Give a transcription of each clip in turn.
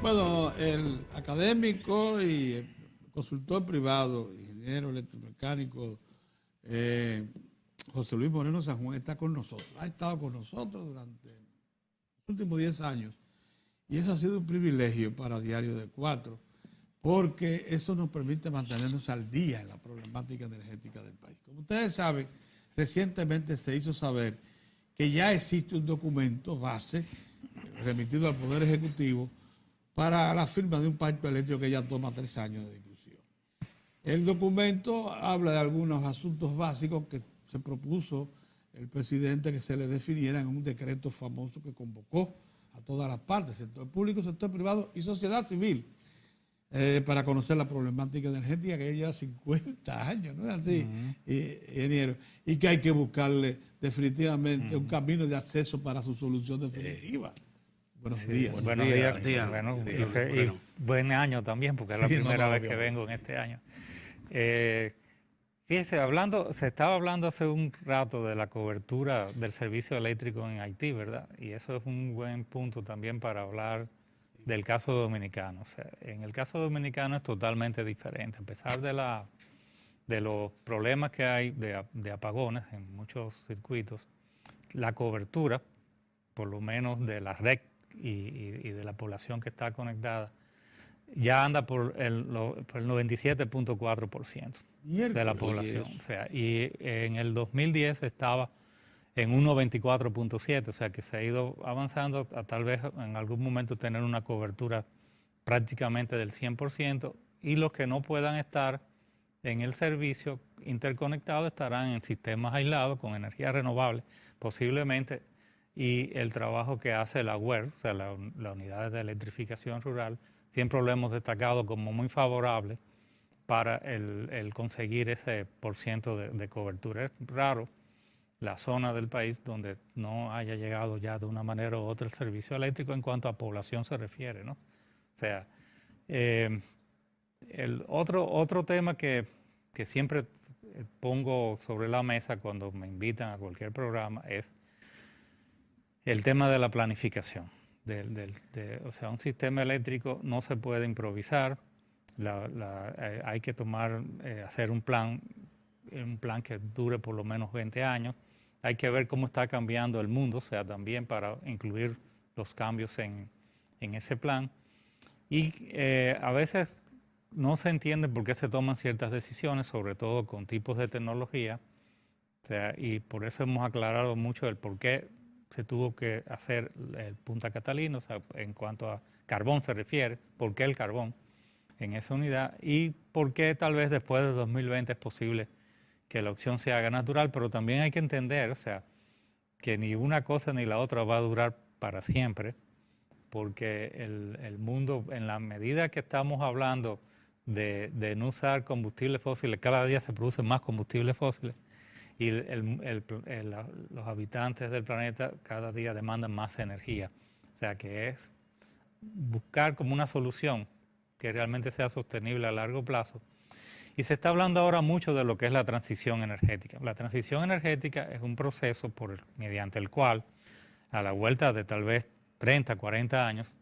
Bueno, el académico y el consultor privado, ingeniero electromecánico, José Luis Moreno San Juan está con nosotros. Ha estado con nosotros durante los últimos 10 años y eso ha sido un privilegio para Diario de Cuatro, porque eso nos permite mantenernos al día en la problemática energética del país. Como ustedes saben, recientemente se hizo saber que ya existe un documento base remitido al Poder Ejecutivo para la firma de un pacto eléctrico que ya toma 3 años de discusión. El documento habla de algunos asuntos básicos que se propuso el presidente que se le definieran en un decreto famoso que convocó a todas las partes, sector público, sector privado y sociedad civil, para conocer la problemática energética que lleva 50 años, ¿no es así, ingeniero? Y que hay que buscarle definitivamente un camino de acceso para su solución definitiva. Buenos días. Buenos días. Bueno, y buen año también, porque es la primera vez que vengo en este año. Fíjese, se estaba hablando hace un rato de la cobertura del servicio eléctrico en Haití, ¿verdad? Y eso es un buen punto también para hablar del caso dominicano. O sea, en el caso dominicano es totalmente diferente. A pesar de los problemas que hay de apagones en muchos circuitos, la cobertura, por lo menos de la red y de la población que está conectada, ya anda por el 97.4% de la población. O sea, y en el 2010 estaba en un 94.7%, o sea que se ha ido avanzando a tal vez en algún momento tener una cobertura prácticamente del 100%, y los que no puedan estar en el servicio interconectado estarán en sistemas aislados con energía renovable posiblemente, y el trabajo que hace la UER, o sea, la Unidad de Electrificación Rural, siempre lo hemos destacado como muy favorable para el conseguir ese % de cobertura. Es raro la zona del país donde no haya llegado ya de una manera u otra el servicio eléctrico en cuanto a población se refiere, ¿no? O sea, el otro tema que siempre pongo sobre la mesa cuando me invitan a cualquier programa es el tema de la planificación. O sea, un sistema eléctrico no se puede improvisar, hay que hacer un plan que dure por lo menos 20 años. Hay que ver cómo está cambiando el mundo, o sea, también para incluir los cambios en ese plan. Y a veces no se entiende por qué se toman ciertas decisiones, sobre todo con tipos de tecnología. O sea, y por eso hemos aclarado mucho el por qué se tuvo que hacer el Punta Catalina, o sea, en cuanto a carbón se refiere, por qué el carbón en esa unidad y por qué tal vez después de 2020 es posible que la opción se haga natural, pero también hay que entender, o sea, que ni una cosa ni la otra va a durar para siempre, porque el mundo, en la medida que estamos hablando de no usar combustibles fósiles, cada día se producen más combustibles fósiles, y los habitantes del planeta cada día demandan más energía. O sea que es buscar como una solución que realmente sea sostenible a largo plazo. Y se está hablando ahora mucho de lo que es la transición energética. La transición energética es un proceso mediante el cual, a la vuelta de tal vez 30, 40 años,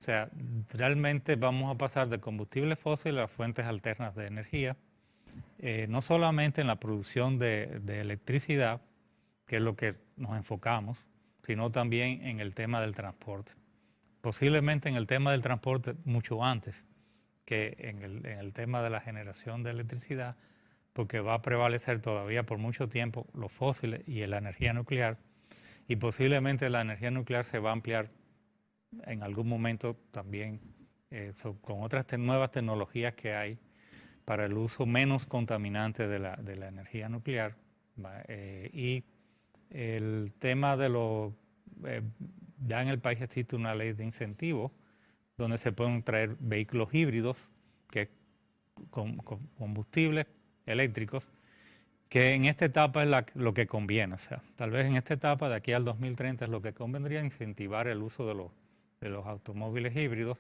o sea, realmente vamos a pasar de combustibles fósiles a fuentes alternas de energía, no solamente en la producción de electricidad, que es lo que nos enfocamos, sino también en el tema del transporte. Posiblemente en el tema del transporte mucho antes que en el tema de la generación de electricidad, porque va a prevalecer todavía por mucho tiempo los fósiles y la energía nuclear, y posiblemente la energía nuclear se va a ampliar en algún momento también con otras nuevas tecnologías que hay para el uso menos contaminante de la energía nuclear. Y el tema de ya en el país existe una ley de incentivos donde se pueden traer vehículos híbridos con combustibles eléctricos, que en esta etapa es lo que conviene. O sea, tal vez en esta etapa, de aquí al 2030, es lo que convendría incentivar el uso de los automóviles híbridos.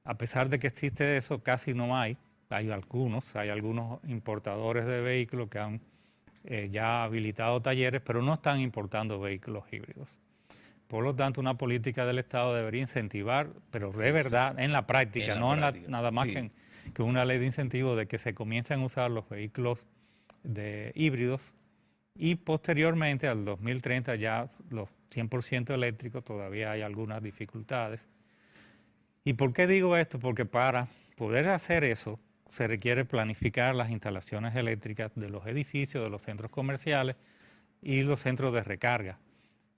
A pesar de que existe eso, casi no hay. Hay algunos importadores de vehículos que han ya habilitado talleres, pero no están importando vehículos híbridos. Por lo tanto, una política del Estado debería incentivar, pero de verdad, en la práctica, no nada más que una ley de incentivo de que se comiencen a usar los vehículos híbridos y posteriormente al 2030 ya los 100% eléctricos. Todavía hay algunas dificultades. ¿Y por qué digo esto? Porque para poder hacer eso se requiere planificar las instalaciones eléctricas de los edificios, de los centros comerciales y los centros de recarga.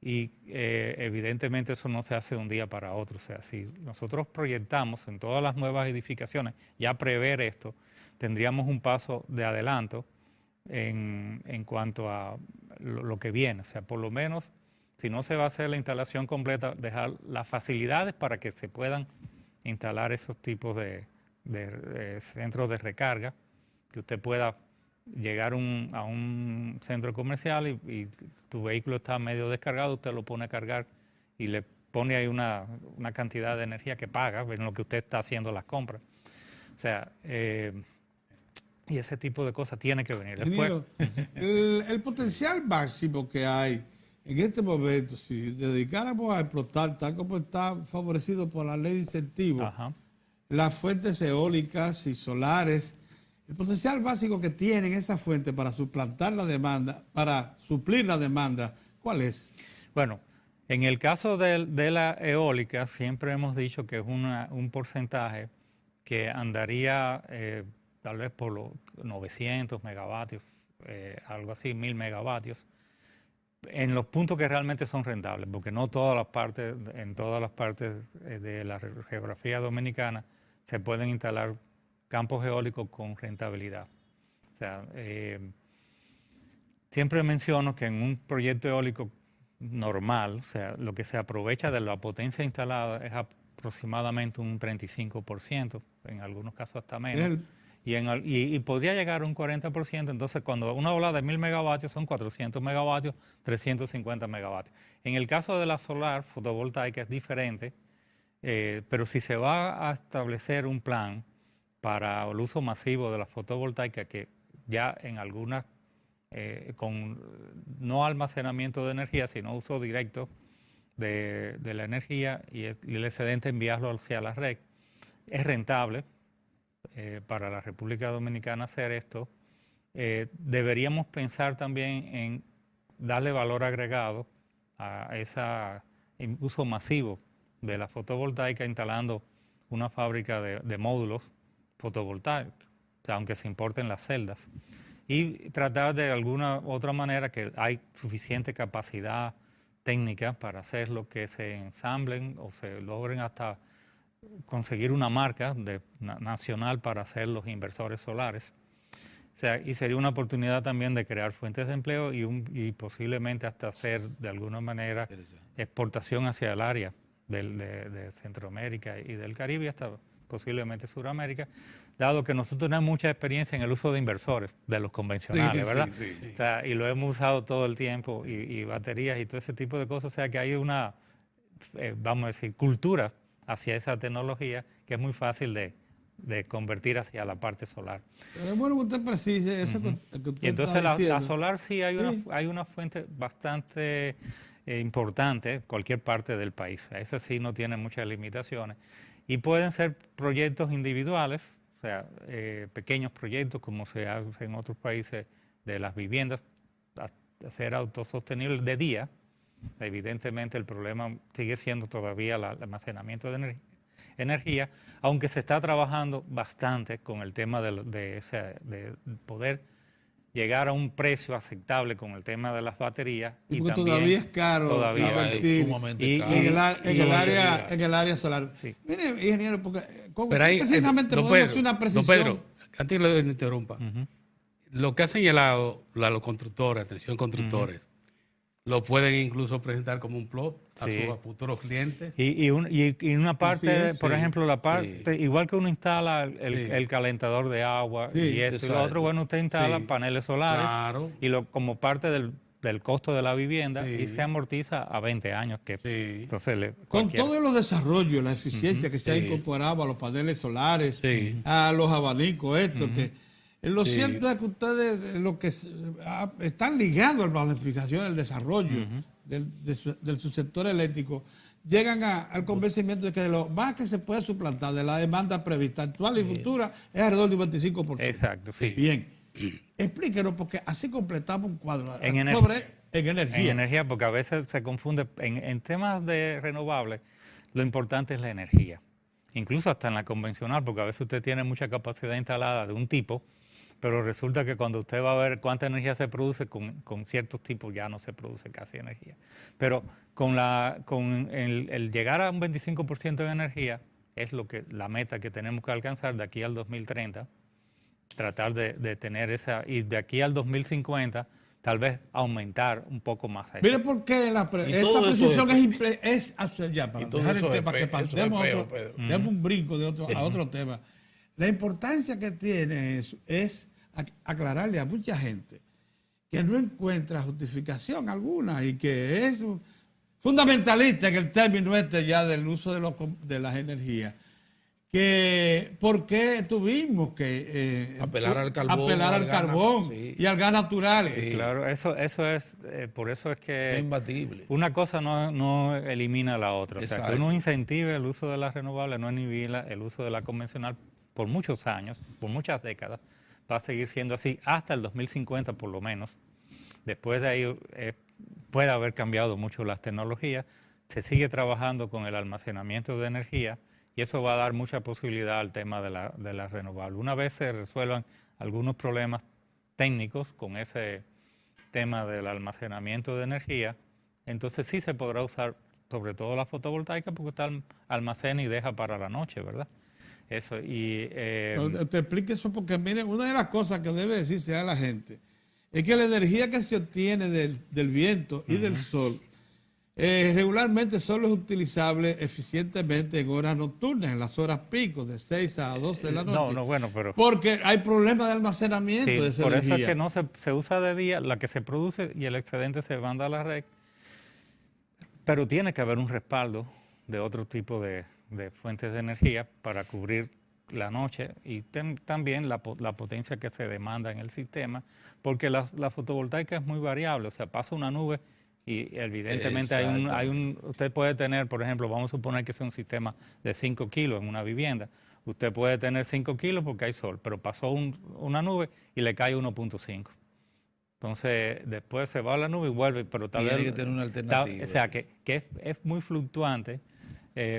Y evidentemente eso no se hace de un día para otro. O sea, si nosotros proyectamos en todas las nuevas edificaciones ya prever esto, tendríamos un paso de adelanto en cuanto a lo que viene. O sea, por lo menos, si no se va a hacer la instalación completa, dejar las facilidades para que se puedan instalar esos tipos de centros de recarga, que usted pueda llegar a un centro comercial y tu vehículo está medio descargado, usted lo pone a cargar y le pone ahí una cantidad de energía que paga en lo que usted está haciendo las compras. O sea, y ese tipo de cosas tiene que venir después. El potencial máximo que hay en este momento, si dedicáramos a explotar, tal como está favorecido por la ley de incentivos, las fuentes eólicas y solares, el potencial básico que tienen esas fuentes para suplantar la demanda, para suplir la demanda, ¿cuál es? Bueno, en el caso de la eólica, siempre hemos dicho que es un porcentaje que andaría tal vez por los 900 megavatios, algo así, 1000 megavatios, en los puntos que realmente son rentables, porque no en todas las partes de la geografía dominicana se pueden instalar campos eólicos con rentabilidad. O sea, siempre menciono que en un proyecto eólico normal, o sea, lo que se aprovecha de la potencia instalada es aproximadamente un 35%, en algunos casos hasta menos. Y podría llegar a un 40%, entonces cuando uno habla de 1000 megavatios son 400 megavatios, 350 megavatios. En el caso de la solar fotovoltaica es diferente, pero si se va a establecer un plan para el uso masivo de la fotovoltaica, que ya en algunas, con no almacenamiento de energía, sino uso directo de la energía y el excedente enviarlo hacia la red, es rentable. Para la República Dominicana hacer esto, deberíamos pensar también en darle valor agregado a ese uso masivo de la fotovoltaica, instalando una fábrica de módulos fotovoltaicos, o sea, aunque se importen las celdas, y tratar de alguna otra manera que hay suficiente capacidad técnica para hacer lo que se ensamblen o se logren hasta conseguir una marca nacional para hacer los inversores solares. O sea, y sería una oportunidad también de crear fuentes de empleo y posiblemente hasta hacer de alguna manera exportación hacia el área de Centroamérica y del Caribe hasta posiblemente Sudamérica, dado que nosotros tenemos mucha experiencia en el uso de inversores, de los convencionales, ¿verdad? Sí. O sea, y lo hemos usado todo el tiempo, y baterías y todo ese tipo de cosas. O sea, que hay una, vamos a decir, cultura hacia esa tecnología que es muy fácil de convertir hacia la parte solar. Pero es bueno que usted precise eso que usted y entonces está la solar sí hay una fuente bastante importante en cualquier parte del país. Esa sí no tiene muchas limitaciones. Y pueden ser proyectos individuales, o sea, pequeños proyectos como se hace en otros países de las viviendas, ser autosostenibles de día. Evidentemente el problema sigue siendo todavía el almacenamiento de energía, aunque se está trabajando bastante con el tema de poder llegar a un precio aceptable con el tema de las baterías. Y porque también, todavía es caro invertir en el área solar. Sí. Mire, ingeniero, porque precisamente podemos hacer una precisión. Don Pedro, antes le interrumpa. Lo que ha señalado los constructores, atención constructores, lo pueden incluso presentar como un plot a sus futuros clientes. Y una parte, por ejemplo, la parte, igual que uno instala el calentador de agua y esto y lo otro, bueno, usted instala paneles solares y como parte del costo de la vivienda y se amortiza a 20 años. Entonces, con todos los desarrollos, la eficiencia que se ha incorporado a los paneles solares, a los abanicos, que... Lo cierto es que ustedes lo que están ligados a la planificación del desarrollo del subsector eléctrico llegan al convencimiento de que lo más que se puede suplantar de la demanda prevista actual y futura es alrededor del 25%. Exacto, sí. Bien, explíquenos, porque así completamos un cuadro En sobre energía. En energía, porque a veces se confunde, en temas de renovables, lo importante es la energía. Incluso hasta en la convencional, porque a veces usted tiene mucha capacidad instalada de un tipo, pero resulta que cuando usted va a ver cuánta energía se produce, con ciertos tipos ya no se produce casi energía. Pero con el llegar a un 25% de energía, es la meta que tenemos que alcanzar de aquí al 2030, tratar de tener esa, y de aquí al 2050, tal vez aumentar un poco más. Mire por qué esta precisión es ya, para dejar el tema, que demos un brinco a otro tema. La importancia que tiene es aclararle a mucha gente que no encuentra justificación alguna y que es fundamentalista en el término ya del uso de las energías. Que por qué tuvimos que apelar al carbón sí. Y al gas natural. Sí, claro, eso es, por eso es que es imbatible. Una cosa no elimina la otra. Exacto. O sea, que uno incentive el uso de las renovables, no inhibila el uso de la convencional por muchos años, por muchas décadas. Va a seguir siendo así hasta el 2050 por lo menos. Después de ahí puede haber cambiado mucho las tecnologías. Se sigue trabajando con el almacenamiento de energía. Y eso va a dar mucha posibilidad al tema de la renovable. Una vez se resuelvan algunos problemas técnicos con ese tema del almacenamiento de energía, entonces sí se podrá usar sobre todo la fotovoltaica porque está almacena y deja para la noche, ¿verdad? Eso. Y te explique eso porque, miren, una de las cosas que debe decirse a la gente es que la energía que se obtiene del viento y del sol regularmente solo es utilizable eficientemente en horas nocturnas, en las horas pico, de 6 a 12 de la noche. Pero... Porque hay problemas de almacenamiento de esa por energía. eso es que no se usa de día, la que se produce y el excedente se manda a la red. Pero tiene que haber un respaldo de otro tipo de fuentes de energía para cubrir la noche y también la potencia que se demanda en el sistema, porque la fotovoltaica es muy variable, o sea, pasa una nube. Y evidentemente usted puede tener, por ejemplo, vamos a suponer que sea un sistema de 5 kilos en una vivienda. Usted puede tener 5 kilos porque hay sol, pero pasó una nube y le cae 1.5. Entonces, después se va a la nube y vuelve, pero tal vez... Tiene que tener una alternativa. O sea, que es muy fluctuante,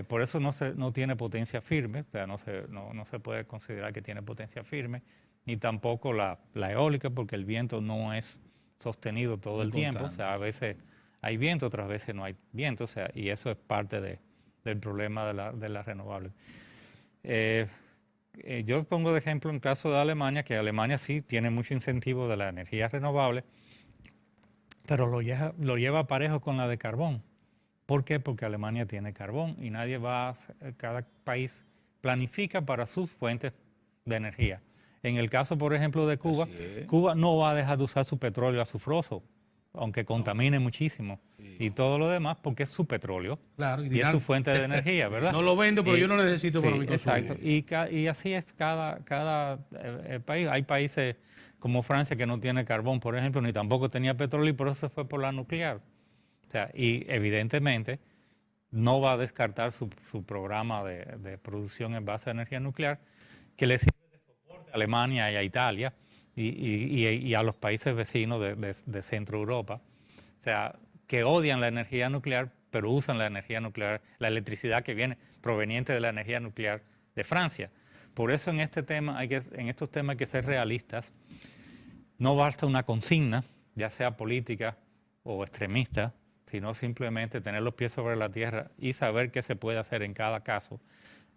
por eso no tiene potencia firme, o sea, no se puede considerar que tiene potencia firme, ni tampoco la eólica, porque el viento no es sostenido todo el tiempo, o sea, a veces hay viento, otras veces no hay viento, o sea, y eso es parte del problema de la renovable. Yo pongo de ejemplo en caso de Alemania, que Alemania sí tiene mucho incentivo de la energía renovable, pero lo lleva parejo con la de carbón. ¿Por qué? Porque Alemania tiene carbón y cada país planifica para sus fuentes de energía. En el caso, por ejemplo, de Cuba, Cuba no va a dejar de usar su petróleo azufroso, aunque contamine muchísimo, y todo lo demás, porque es su petróleo, claro, y es su fuente de energía, ¿verdad? No lo vendo, pero yo lo necesito para mi consumo. Exacto, y así es cada país. Hay países como Francia que no tiene carbón, por ejemplo, ni tampoco tenía petróleo, y por eso se fue por la nuclear. O sea, y evidentemente no va a descartar su programa de producción en base a energía nuclear, que le sirve de soporte a Alemania y a Italia, y a los países vecinos de Centro Europa, o sea, que odian la energía nuclear, pero usan la energía nuclear, la electricidad que viene proveniente de la energía nuclear de Francia. Por eso en estos temas hay que ser realistas. No basta una consigna, ya sea política o extremista, sino simplemente tener los pies sobre la tierra y saber qué se puede hacer en cada caso.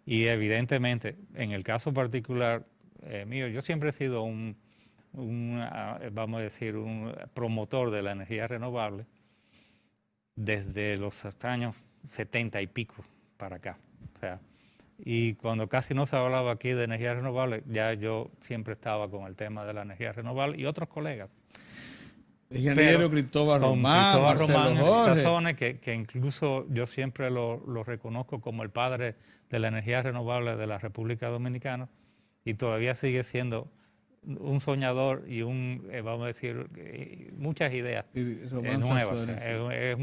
Y evidentemente, en el caso particular mío, yo siempre he sido vamos a decir, un promotor de la energía renovable desde los años 70 y pico para acá. O sea, y cuando casi no se hablaba aquí de energía renovable, ya yo siempre estaba con el tema de la energía renovable y otros colegas. Ingeniero Cristóbal Román, Sazones, que incluso yo siempre lo reconozco como el padre de la energía renovable de la República Dominicana y todavía sigue siendo un soñador y vamos a decir, muchas ideas nuevas. O sea,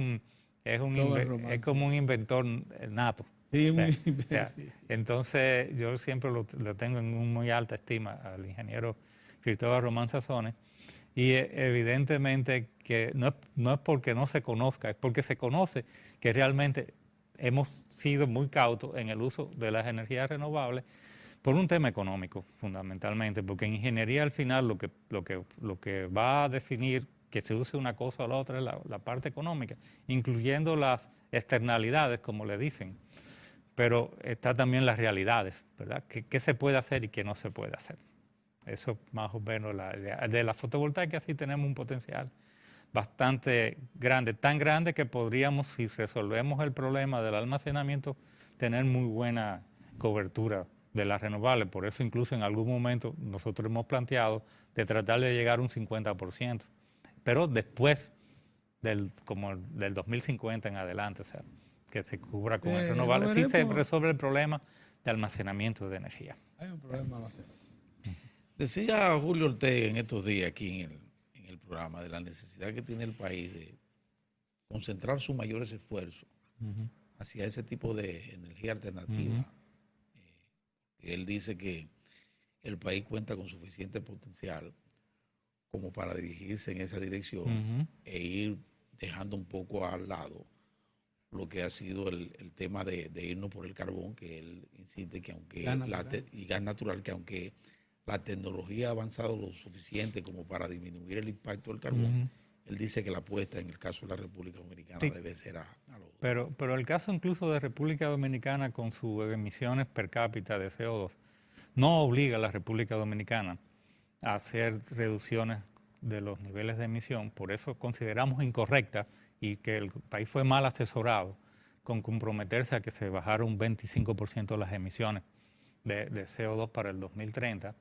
es como un inventor nato. Sí, entonces, yo siempre lo tengo en muy alta estima al ingeniero Cristóbal Román Sazones. Y evidentemente que no es porque no se conozca, es porque se conoce que realmente hemos sido muy cautos en el uso de las energías renovables por un tema económico, fundamentalmente, porque en ingeniería al final lo que va a definir que se use una cosa o la otra es la parte económica, incluyendo las externalidades, como le dicen. Pero está también las realidades, ¿verdad? ¿Qué se puede hacer y qué no se puede hacer? Eso más o menos la idea. De la fotovoltaica sí tenemos un potencial bastante grande, tan grande que podríamos, si resolvemos el problema del almacenamiento, tener muy buena cobertura de las renovables. Por eso incluso en algún momento nosotros hemos planteado de tratar de llegar a un 50%, pero después del 2050 en adelante, o sea, que se cubra con el renovable. Sí se resuelve el problema de almacenamiento de energía. Hay un problema de almacenamiento. Decía Julio Ortega en estos días aquí en el programa de la necesidad que tiene el país de concentrar sus mayores esfuerzos hacia ese tipo de energía alternativa. Él dice que el país cuenta con suficiente potencial como para dirigirse en esa dirección e ir dejando un poco al lado lo que ha sido el tema de irnos por el carbón, que él insiste que aunque gas natural, que aunque la tecnología ha avanzado lo suficiente como para disminuir el impacto del carbón, él dice que la apuesta en el caso de la República Dominicana debe ser a lo otro. Pero el caso incluso de República Dominicana con sus emisiones per cápita de CO2 no obliga a la República Dominicana a hacer reducciones de los niveles de emisión. Por eso consideramos incorrecta y que el país fue mal asesorado con comprometerse a que se bajara un 25% las emisiones de CO2 para el 2030,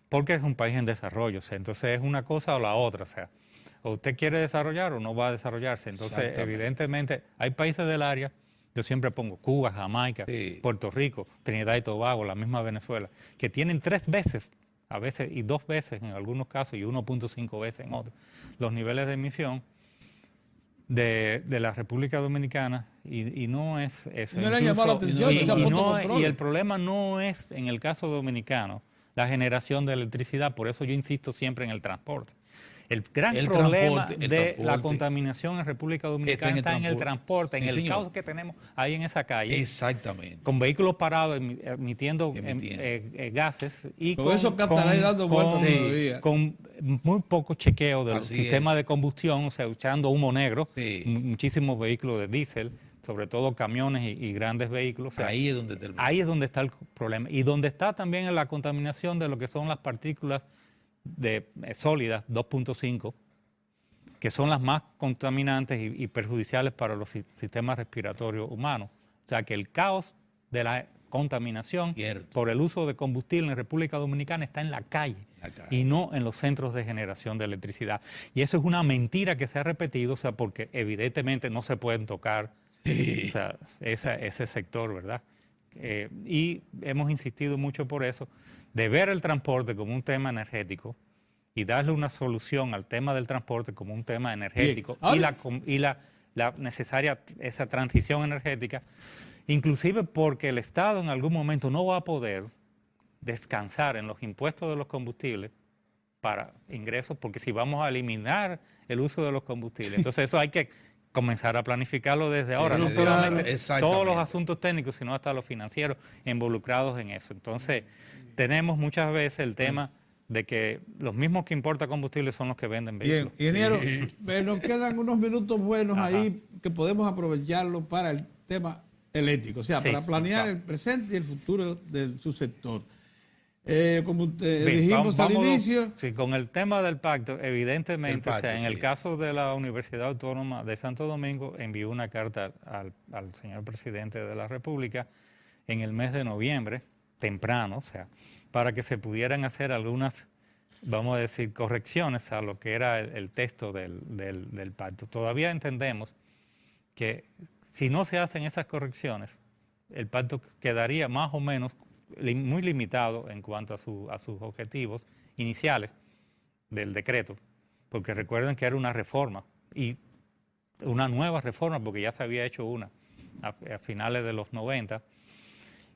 porque es un país en desarrollo. O sea, entonces es una cosa o la otra. O sea, o usted quiere desarrollar o no va a desarrollarse. Entonces, evidentemente, hay países del área, yo siempre pongo Cuba, Jamaica, Puerto Rico, Trinidad y Tobago, la misma Venezuela, que tienen 3 veces, a veces, y 2 veces en algunos casos, y 1.5 veces en otros, los niveles de emisión de la República Dominicana, y no es eso. No le han llamado la atención. Y el problema no es, en el caso dominicano, la generación de electricidad. Por eso yo insisto siempre en el transporte. El gran problema de la contaminación en República Dominicana está en el transporte, en el caos que tenemos ahí en esa calle. Exactamente. Con vehículos parados emitiendo gases y con eso captará y dando vueltas todavía. Con muy poco chequeo del sistema de combustión, o sea, echando humo negro, muchísimos vehículos de diésel, sobre todo camiones y grandes vehículos. O sea, ahí es donde está el problema. Y donde está también la contaminación de lo que son las partículas sólidas 2.5, que son las más contaminantes y perjudiciales para los sistemas respiratorios humanos. O sea que el caos de la contaminación por el uso de combustible en República Dominicana está en la calle y no en los centros de generación de electricidad. Y eso es una mentira que se ha repetido, o sea, porque evidentemente no se pueden tocar o sea, ese sector, ¿verdad? Y hemos insistido mucho por eso, de ver el transporte como un tema energético y darle una solución al tema del transporte como un tema energético y la necesaria esa transición energética, inclusive porque el Estado en algún momento no va a poder descansar en los impuestos de los combustibles para ingresos, porque si vamos a eliminar el uso de los combustibles, entonces eso hay que comenzar a planificarlo desde ahora, no solamente todos los asuntos técnicos, sino hasta los financieros involucrados en eso. Entonces, tenemos muchas veces el tema de que los mismos que importan combustible son los que venden vehículos. Bien, ingeniero, nos quedan unos minutos buenos ahí que podemos aprovecharlo para el tema eléctrico, o sea, para planear el presente y el futuro de su sector. Como dijimos al inicio. Sí, con el tema del pacto, evidentemente, o sea, en el caso de la Universidad Autónoma de Santo Domingo, envió una carta al señor presidente de la República en el mes de noviembre, temprano, o sea, para que se pudieran hacer algunas, vamos a decir, correcciones a lo que era el texto del pacto. Todavía entendemos que si no se hacen esas correcciones, el pacto quedaría más o menos muy limitado en cuanto a sus objetivos iniciales del decreto, porque recuerden que era una reforma y una nueva reforma, porque ya se había hecho una a finales de los 90,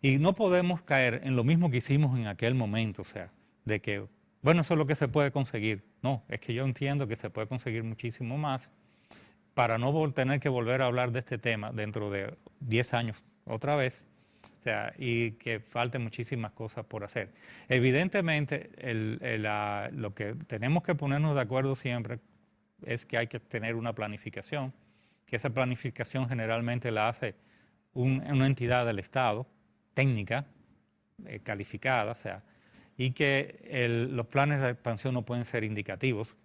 y no podemos caer en lo mismo que hicimos en aquel momento, o sea, de que, bueno, eso es lo que se puede conseguir. No, es que yo entiendo que se puede conseguir muchísimo más para no tener que volver a hablar de este tema dentro de 10 años otra vez, o sea, y que falten muchísimas cosas por hacer. Evidentemente, lo que tenemos que ponernos de acuerdo siempre es que hay que tener una planificación, que esa planificación generalmente la hace una entidad del Estado, técnica, calificada, o sea, y que los planes de expansión no pueden ser indicativos.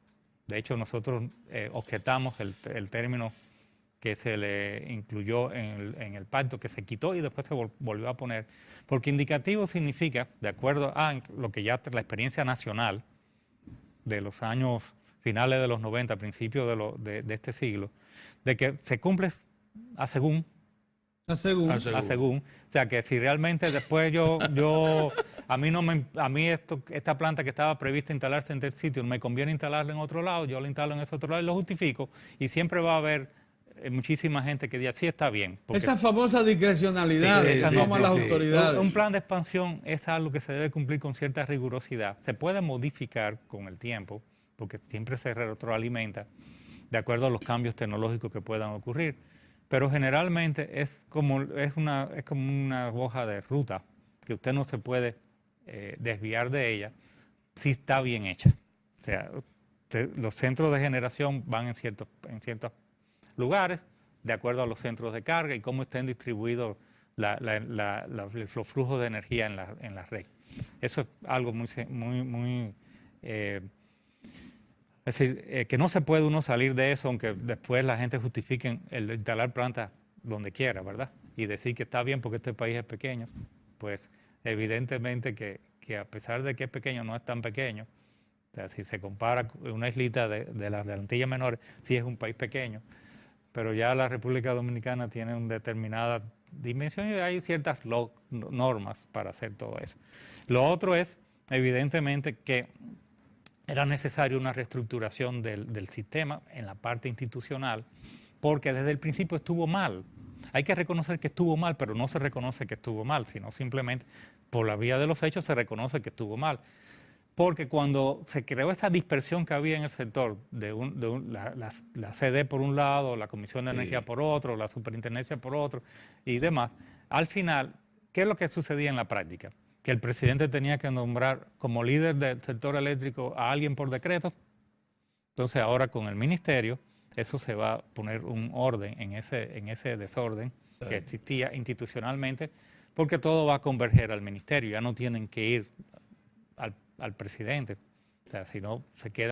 De hecho, nosotros objetamos el término que se le incluyó en el pacto, que se quitó y después se volvió a poner, porque indicativo significa, de acuerdo a lo que ya la experiencia nacional de los años finales de los 90, principios de este siglo, de que se cumple a según. A según. O sea, que si realmente después a mí esta planta que estaba prevista instalarse en tal sitio, me conviene instalarla en otro lado, yo la instalo en ese otro lado y lo justifico, y siempre va a haber muchísima gente que diga, sí, está bien. Esa famosa discrecionalidad que toman las autoridades. Un plan de expansión es algo que se debe cumplir con cierta rigurosidad. Se puede modificar con el tiempo, porque siempre se retroalimenta de acuerdo a los cambios tecnológicos que puedan ocurrir. Pero generalmente es como una hoja de ruta que usted no se puede desviar de ella si está bien hecha. O sea, los centros de generación van en ciertos lugares de acuerdo a los centros de carga y cómo estén distribuidos los flujos de energía en la red. Eso es algo muy es decir, que no se puede uno salir de eso, aunque después la gente justifique el instalar plantas donde quiera, ¿verdad? Y decir que está bien porque este país es pequeño. Pues evidentemente que a pesar de que es pequeño, no es tan pequeño. O sea, si se compara con una islita de las Antillas Menores, sí es un país pequeño. Pero ya la República Dominicana tiene una determinada dimensión y hay ciertas normas para hacer todo eso. Lo otro es, evidentemente, que era necesaria una reestructuración del sistema en la parte institucional, porque desde el principio estuvo mal. Hay que reconocer que estuvo mal, pero no se reconoce que estuvo mal, sino simplemente por la vía de los hechos se reconoce que estuvo mal. Porque cuando se creó esa dispersión que había en el sector, la CD por un lado, la Comisión de Energía por otro, la Superintendencia por otro y demás, al final, ¿qué es lo que sucedía en la práctica? Que el presidente tenía que nombrar como líder del sector eléctrico a alguien por decreto. Entonces ahora con el ministerio, eso se va a poner un orden en ese desorden que existía institucionalmente, porque todo va a converger al ministerio, ya no tienen que ir al presidente. O sea, si no, se queda